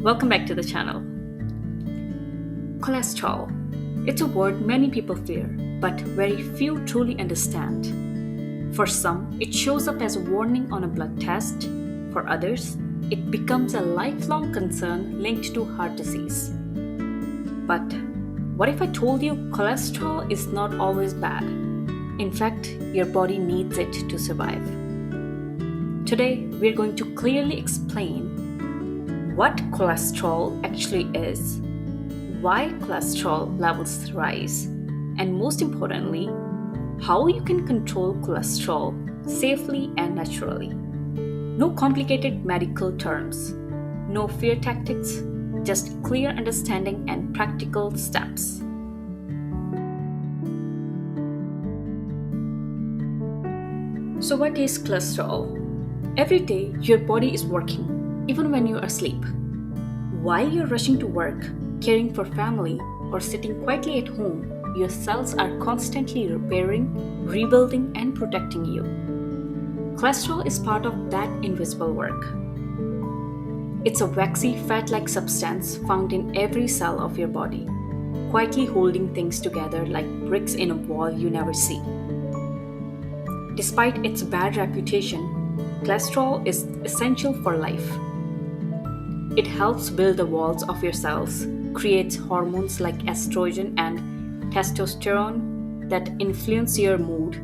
Welcome back to the channel. Cholesterol. It's a word many people fear, but very few truly understand. For some, it shows up as a warning on a blood test. For others, it becomes a lifelong concern linked to heart disease. But what if I told you cholesterol is not always bad? In fact, your body needs it to survive. Today, we're going to clearly explain what cholesterol actually is, why cholesterol levels rise, and most importantly, how you can control cholesterol safely and naturally. No complicated medical terms, no fear tactics, just clear understanding and practical steps. So, what is cholesterol? Every day, your body is working, even when you are asleep. While you're rushing to work, caring for family, or sitting quietly at home, your cells are constantly repairing, rebuilding, and protecting you. Cholesterol is part of that invisible work. It's a waxy, fat-like substance found in every cell of your body, quietly holding things together like bricks in a wall you never see. Despite its bad reputation, cholesterol is essential for life. It helps build the walls of your cells, creates hormones like estrogen and testosterone that influence your mood,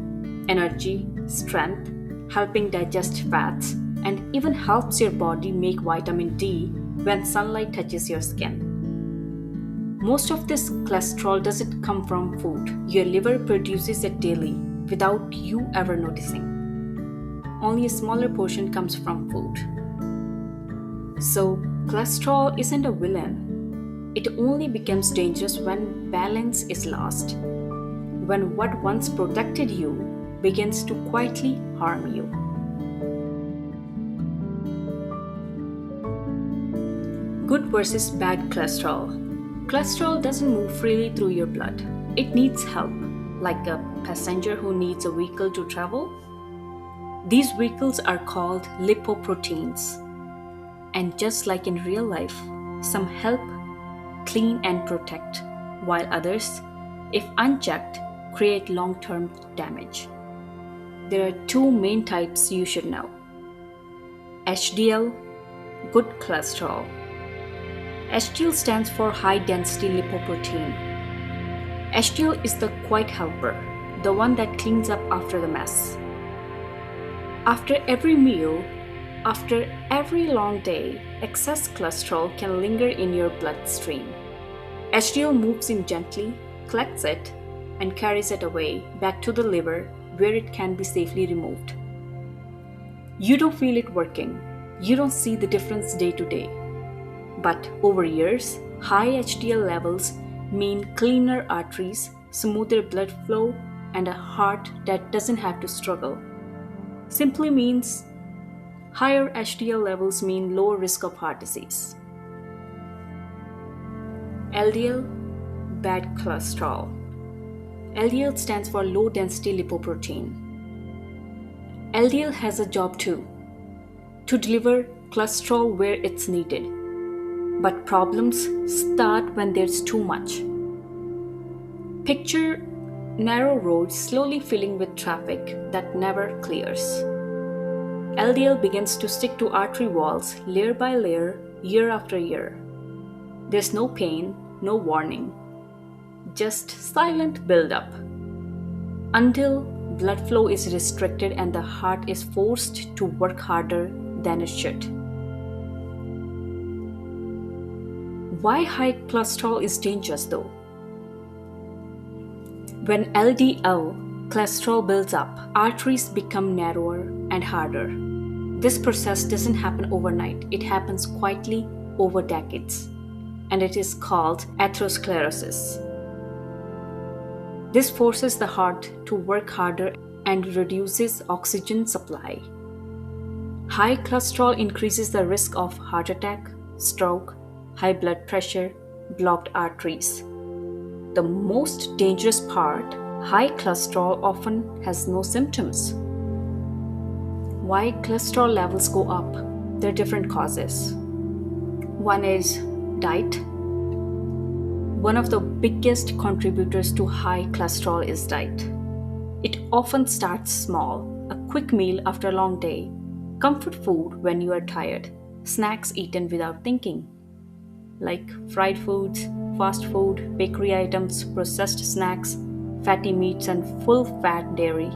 energy, strength, helping digest fats, and even helps your body make vitamin D when sunlight touches your skin. Most of this cholesterol doesn't come from food. Your liver produces it daily without you ever noticing. Only a smaller portion comes from food. So, cholesterol isn't a villain. It only becomes dangerous when balance is lost, when what once protected you begins to quietly harm you. Good versus bad cholesterol. Cholesterol doesn't move freely through your blood. It needs help, like a passenger who needs a vehicle to travel. These vehicles are called lipoproteins. And just like in real life, some help clean and protect, while others, if unchecked, create long-term damage. There are two main types you should know. HDL, good cholesterol. HDL stands for high-density lipoprotein. HDL is the quiet helper, the one that cleans up after the mess. After every meal, after every long day, excess cholesterol can linger in your bloodstream. HDL moves in gently, collects it, and carries it away back to the liver where it can be safely removed. You don't feel it working. You don't see the difference day to day. But over years, high HDL levels mean cleaner arteries, smoother blood flow, and a heart that doesn't have to struggle. Simply means higher HDL levels mean lower risk of heart disease. LDL, bad cholesterol. LDL stands for low density lipoprotein. LDL has a job too, to deliver cholesterol where it's needed. But problems start when there's too much. Picture narrow roads slowly filling with traffic that never clears. LDL begins to stick to artery walls layer by layer, year after year. There's no pain, no warning, just silent buildup. Until blood flow is restricted and the heart is forced to work harder than it should. Why high cholesterol is dangerous though? When LDL cholesterol builds up, arteries become narrower and harder. This process doesn't happen overnight, it happens quietly over decades, and it is called atherosclerosis. This forces the heart to work harder and reduces oxygen supply. High cholesterol increases the risk of heart attack, stroke, high blood pressure, blocked arteries. The most dangerous part, high cholesterol often has no symptoms. Why cholesterol levels go up? There are different causes. One is diet. One of the biggest contributors to high cholesterol is diet. It often starts small, a quick meal after a long day, comfort food when you are tired, snacks eaten without thinking, like fried foods, fast food, bakery items, processed snacks, fatty meats, and full fat dairy.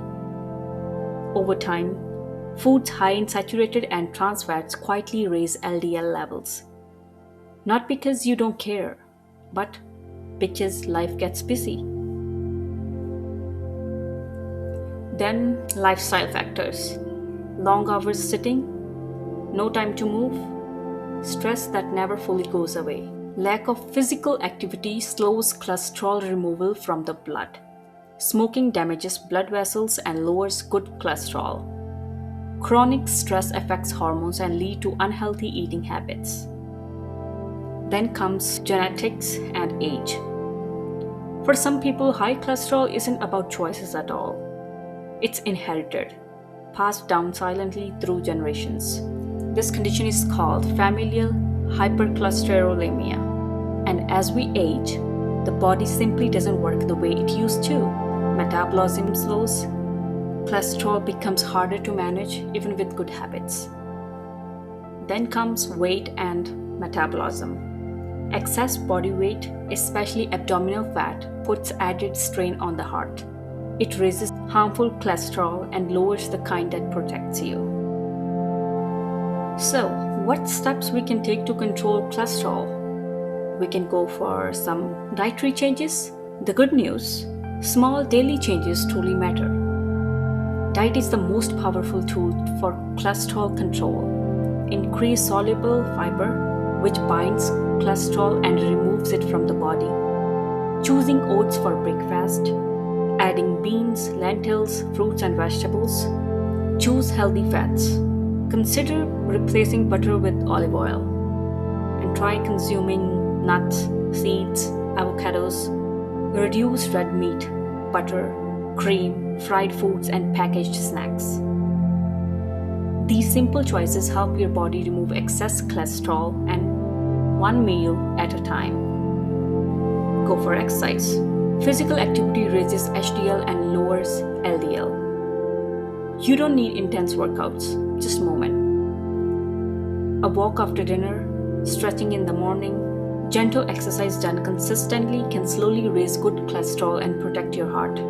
Over time, foods high in saturated and trans fats quietly raise LDL levels. Not because you don't care, but because life gets busy. Then, lifestyle factors: long hours sitting, no time to move, stress that never fully goes away. Lack of physical activity slows cholesterol removal from the blood. Smoking damages blood vessels and lowers good cholesterol. Chronic stress affects hormones and lead to unhealthy eating habits. Then comes genetics and age. For some people, high cholesterol isn't about choices at all. It's inherited, passed down silently through generations. This condition is called familial hypercholesterolemia. And as we age, the body simply doesn't work the way it used to. Metabolism slows, cholesterol becomes harder to manage even with good habits. Then comes weight and metabolism. Excess body weight, especially abdominal fat, puts added strain on the heart. It raises harmful cholesterol and lowers the kind that protects you. So, what steps we can take to control cholesterol? We can go for some dietary changes. The good news: small daily changes truly matter. Diet is the most powerful tool for cholesterol control. Increase soluble fiber, which binds cholesterol and removes it from the body. Choosing oats for breakfast, adding beans, lentils, fruits, and vegetables. Choose healthy fats. Consider replacing butter with olive oil. And try consuming nuts, seeds, avocados. Reduce red meat, butter, cream, fried foods, and packaged snacks. These simple choices help your body remove excess cholesterol and one meal at a time. Go for exercise. Physical activity raises HDL and lowers LDL. You don't need intense workouts, just movement. A walk after dinner, stretching in the morning, gentle exercise done consistently can slowly raise good cholesterol and protect your heart.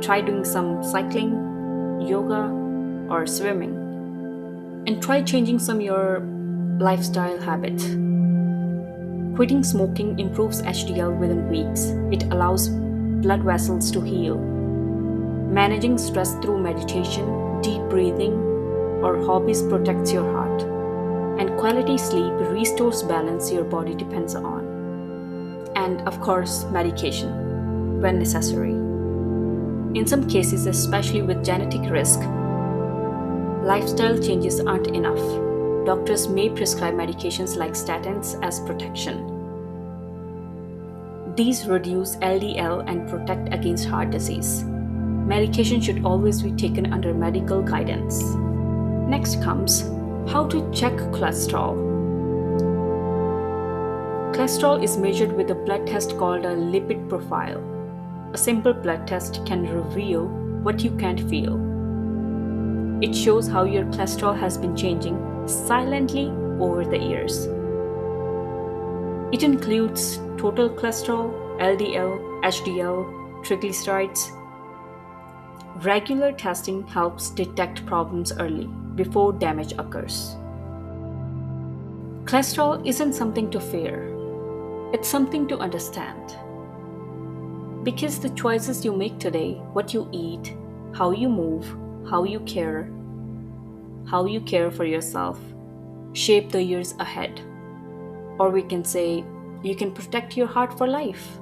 Try doing some cycling, yoga, or swimming. And try changing some of your lifestyle habits. Quitting smoking improves HDL within weeks. It allows blood vessels to heal. Managing stress through meditation, deep breathing, or hobbies protects your heart. And quality sleep restores balance your body depends on. And of course, medication when necessary. In some cases, especially with genetic risk, lifestyle changes aren't enough. Doctors may prescribe medications like statins as protection. These reduce LDL and protect against heart disease. Medication should always be taken under medical guidance. Next comes how to check cholesterol. Cholesterol is measured with a blood test called a lipid profile. A simple blood test can reveal what you can't feel. It shows how your cholesterol has been changing silently over the years. It includes total cholesterol, LDL, HDL, triglycerides. Regular testing helps detect problems early, before damage occurs. Cholesterol isn't something to fear, it's something to understand. Because the choices you make today, what you eat, how you move, how you care for yourself, shape the years ahead. Or we can say, you can protect your heart for life.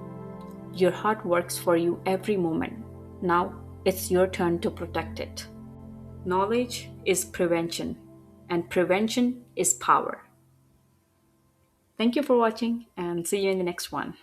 Your heart works for you every moment. Now it's your turn to protect it. Knowledge is prevention, and prevention is power. Thank you for watching, and see you in the next one.